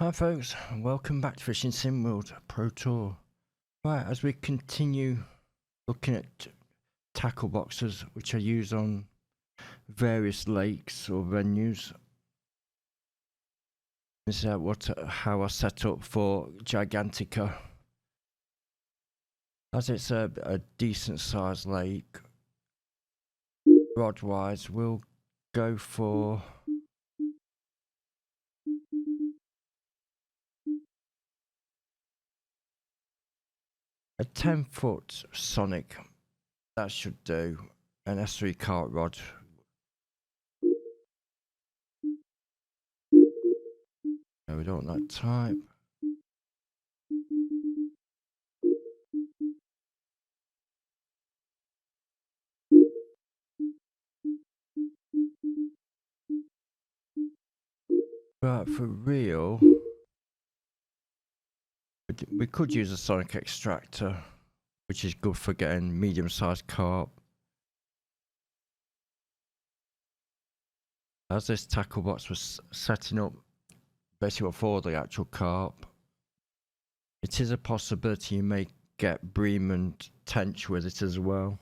Hi folks, welcome back to Fishing Sim World Pro Tour. Right, as we continue looking at tackle boxes which are used on various lakes or venues. This is how I set up for Gigantica. As it's a decent sized lake, rod wise we'll go for a 10-foot Sonic. That should do. An S3 Carp rod. No, we don't want that type. Right, for real, we could use a sonic extractor, which is good for getting medium-sized carp. As this tackle box was setting up basically for the actual carp, it is a possibility you may get bream and tench with it as well.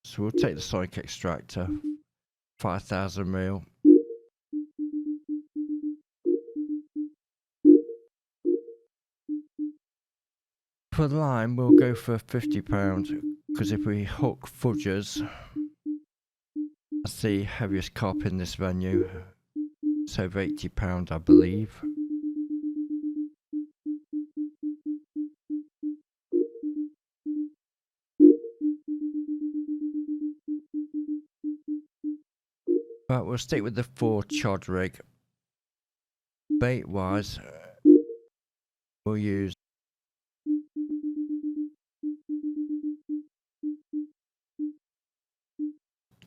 So we'll take the sonic extractor, 5,000 reel. For the line, we'll go for £50, because if we hook fudgers, that's the heaviest carp in this venue. It's over £80, I believe. Right, we'll stick with the 4 chod rig. Bait wise, we'll use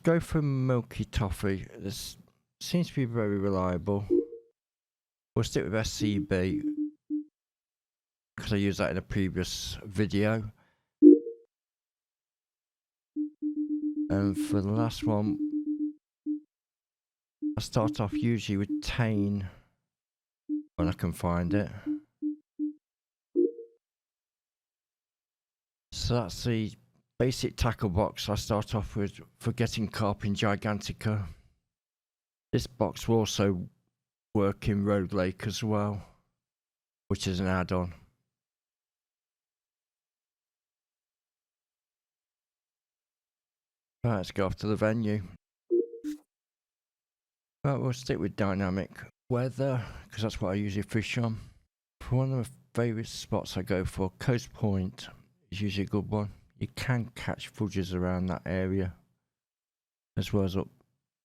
go for milky toffee. This seems to be very reliable. We'll stick with SCB because I used that in a previous video. And for the last one, I start off usually with Tane when I can find it. So that's the basic tackle box I start off with for getting carp in Gigantica. This box will also work in Rogue Lake as well, which is an add-on. Right, let's go off to the venue. Right, we'll stick with dynamic weather because that's what I usually fish on. For one of my favourite spots I go for, Coast Point is usually a good one. You can catch fudges around that area, as well as up.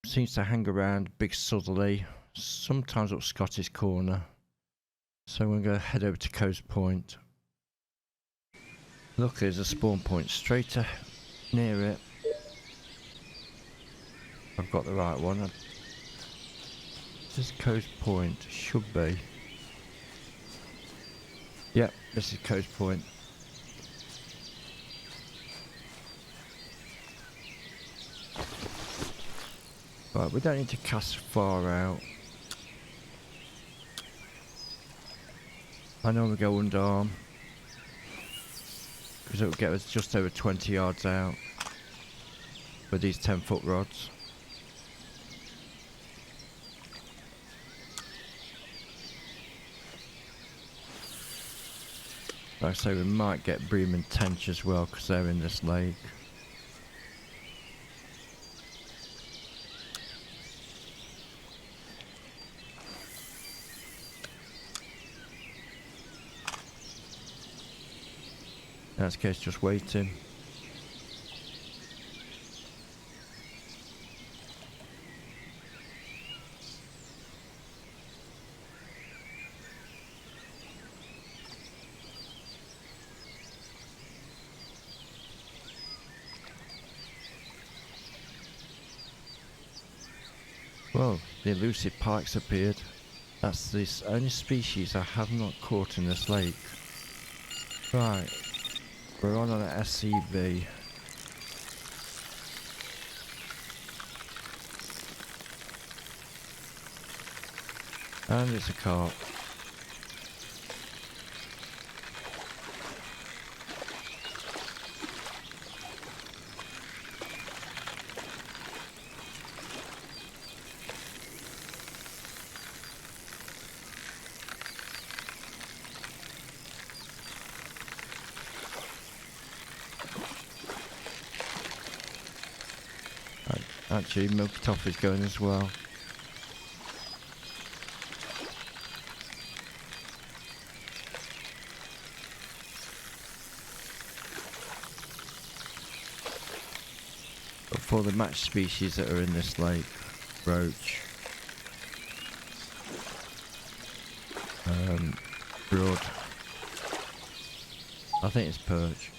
Seems to hang around Big Southerly, sometimes up Scottish Corner. So we're going to head over to Coast Point. Look, there's a spawn point straight near it. I've got the right one. This Coast Point should be. Yep, this is Coast Point. Right, we don't need to cast far out. I normally go underarm because it will get us just over 20 yards out with these 10-foot rods. Like I say, we might get bream and tench as well because they're in this lake. In that case, just waiting. Well, the elusive pike's appeared. That's the only species I have not caught in this lake. Right, we're on an SCV. And it's a carp. Actually, Milky Toffee's going as well. But for the match species that are in this lake, roach, broad, I think it's perch,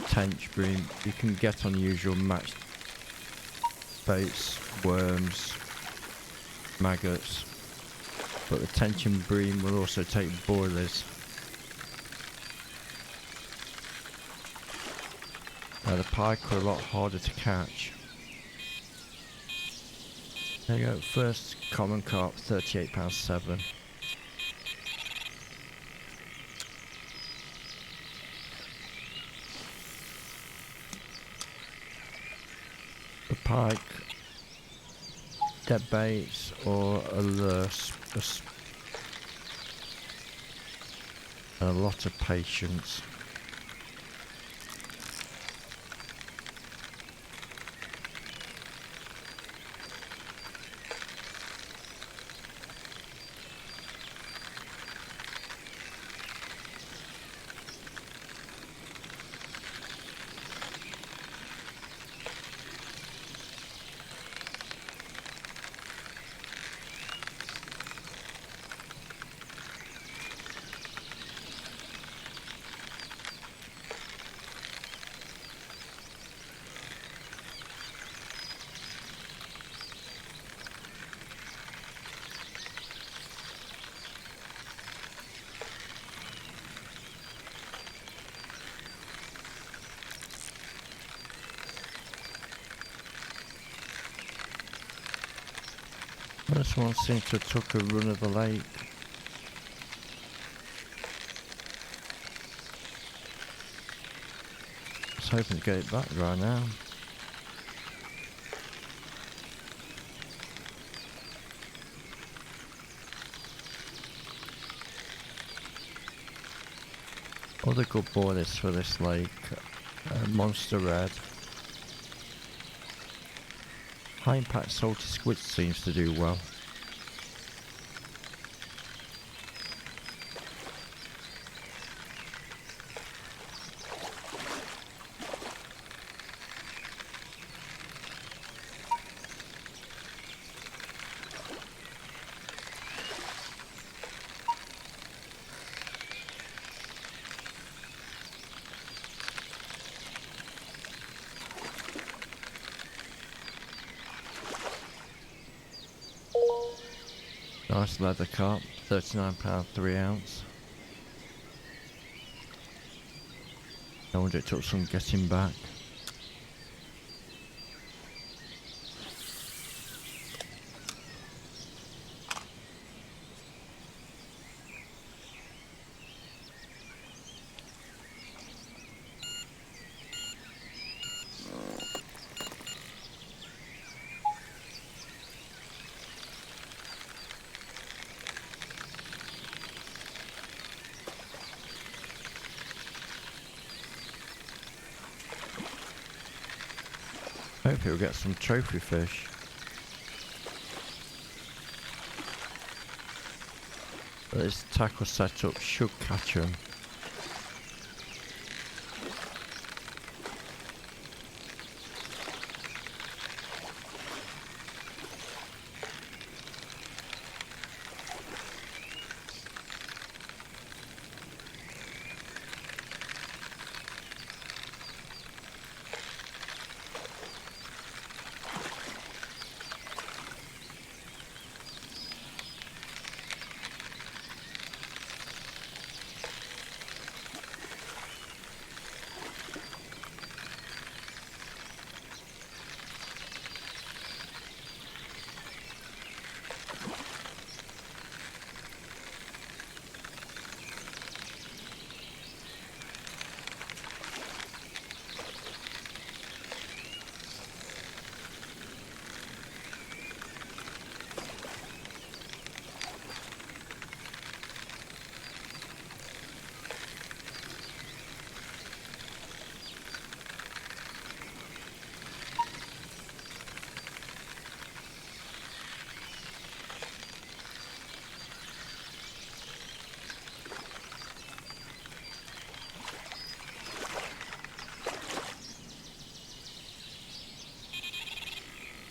tench bream, you can get unusual match baits, worms, maggots, but the tench and bream will also take boilies. Now the pike are a lot harder to catch. There you go, first common carp, £38.7. The pike, dead baits or a lure, and a lot of patience. This one seems to have took a run of the lake. I was hoping to get it back right now. Other good boilies for this lake, Monster Red. High impact salty squid seems to do well. Nice leather carp, £39 3 ounce. I wonder it took some getting back. Hopefully we'll get some trophy fish. But this tackle setup should catch them.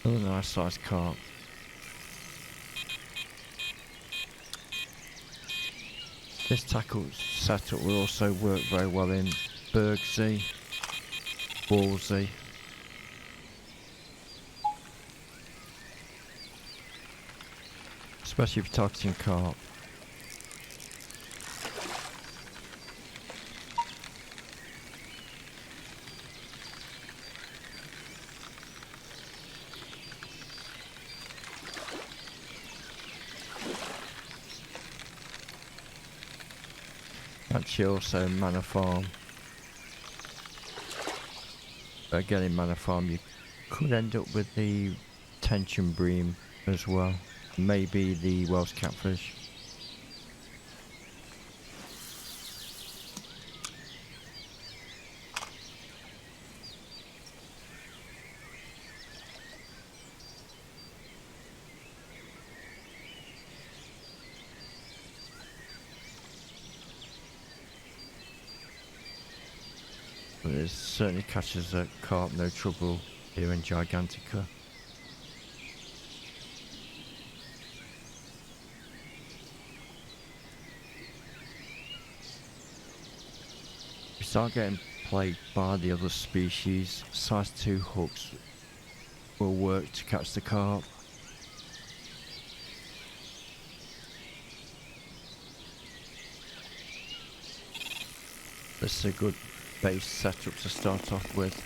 Another nice sized carp. This tackle setup will also work very well in Bergsea, Ballsea. Especially if you're targeting carp. Actually also Manor Farm. Again in Manor Farm you could end up with the tension bream as well. Maybe the Welsh catfish. But it certainly catches a carp no trouble here in Gigantica. If you start getting plagued by the other species, size 2 hooks will work to catch the carp. This is a good base setup to start off with.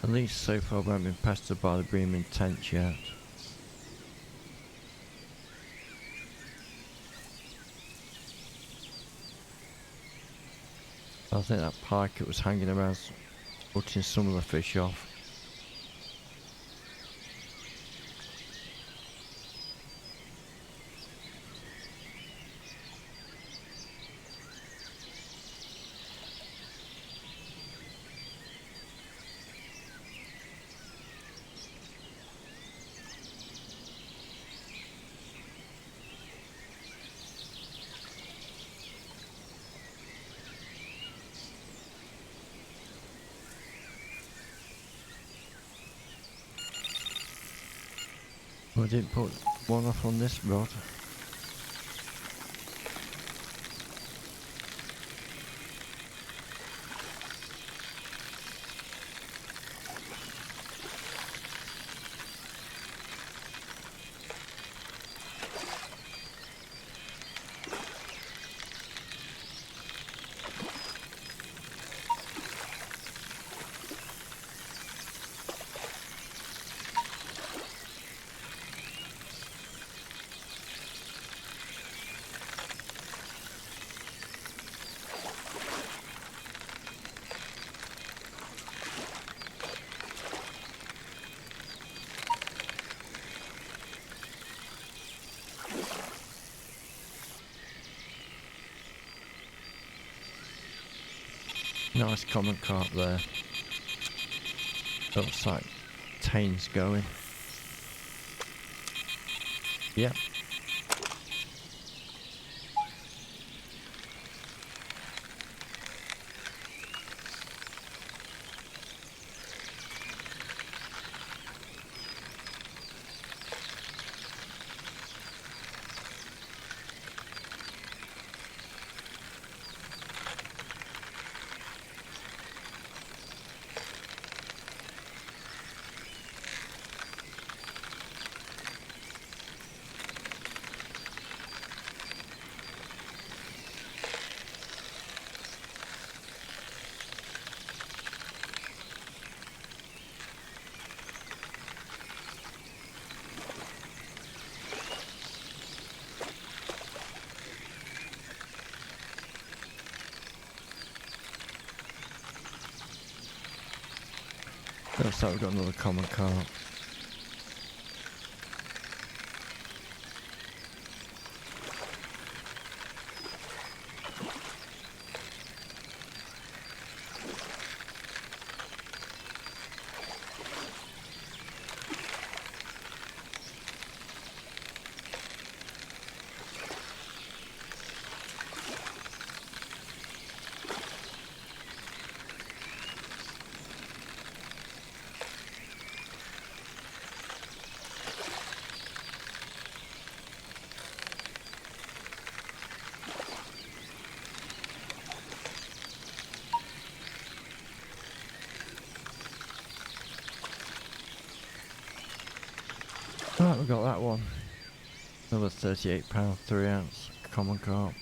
At least so far I haven't been pestered by the bream in tent yet. I think that pike that was hanging around putting some of the fish off. I didn't put one off on this rod. Nice common carp there. Looks like Tane's going. Yep. Looks like we've got another common carp. Right, we got that one. Another £38, 3 ounce common carp.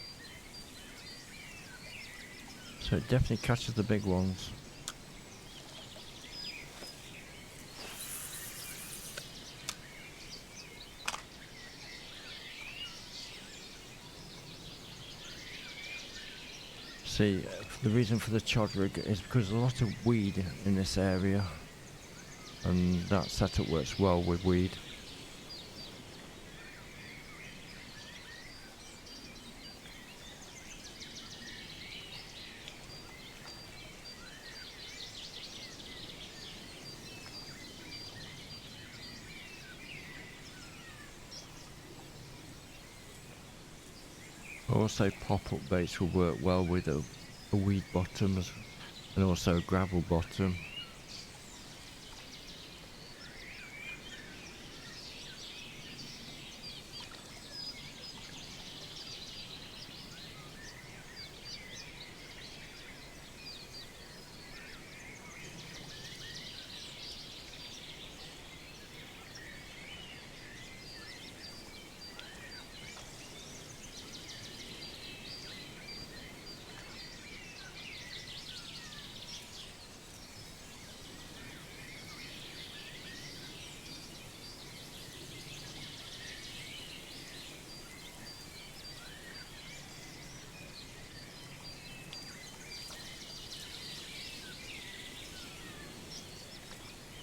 So it definitely catches the big ones. See, the reason for the chod rig is because there's a lot of weed in this area, and that setup works well with weed. Also, pop-up baits will work well with a weed bottom and also a gravel bottom.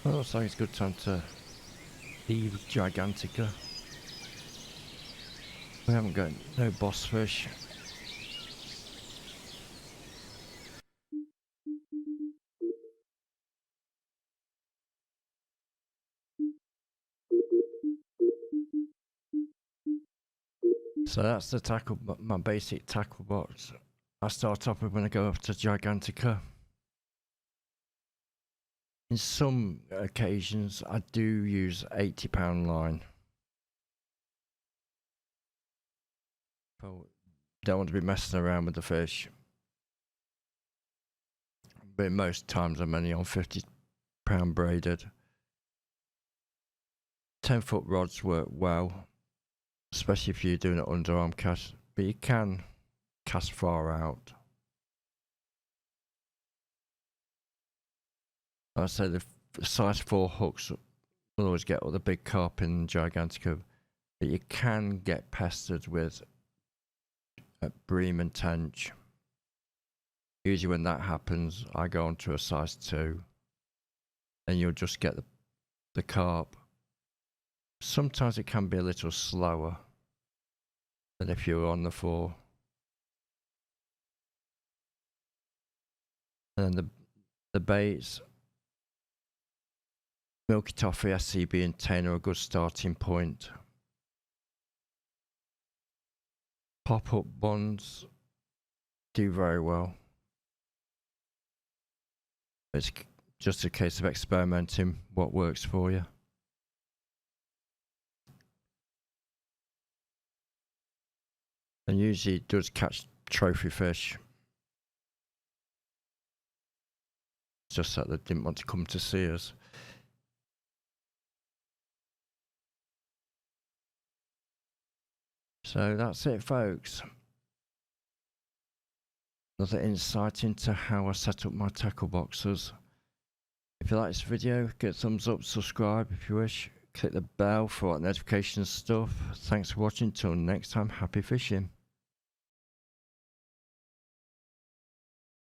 Well, looks like it's a good time to leave Gigantica. We haven't got no boss fish. So that's the tackle, my basic tackle box. I start off with when I go up to Gigantica. In some occasions, I do use £80 line. I don't want to be messing around with the fish. But most times I'm only on £50 braided. 10-foot rods work well, especially if you're doing an underarm cast, but you can cast far out. I say the size 4 hooks will always get all the big carp in Gigantica, but you can get pestered with bream and tench. Usually when that happens, I go on to a size 2, and you'll just get the carp. Sometimes it can be a little slower than if you were on the 4. And then the baits, Milky Toffee, SCB and 10 are a good starting point. Pop-up bonds do very well. It's just a case of experimenting what works for you. And usually it does catch trophy fish. It's just that they didn't want to come to see us. So that's it, folks. Another insight into how I set up my tackle boxes. If you like this video, get a thumbs up, subscribe if you wish. Click the bell for notification stuff. Thanks for watching. Till next time, happy fishing.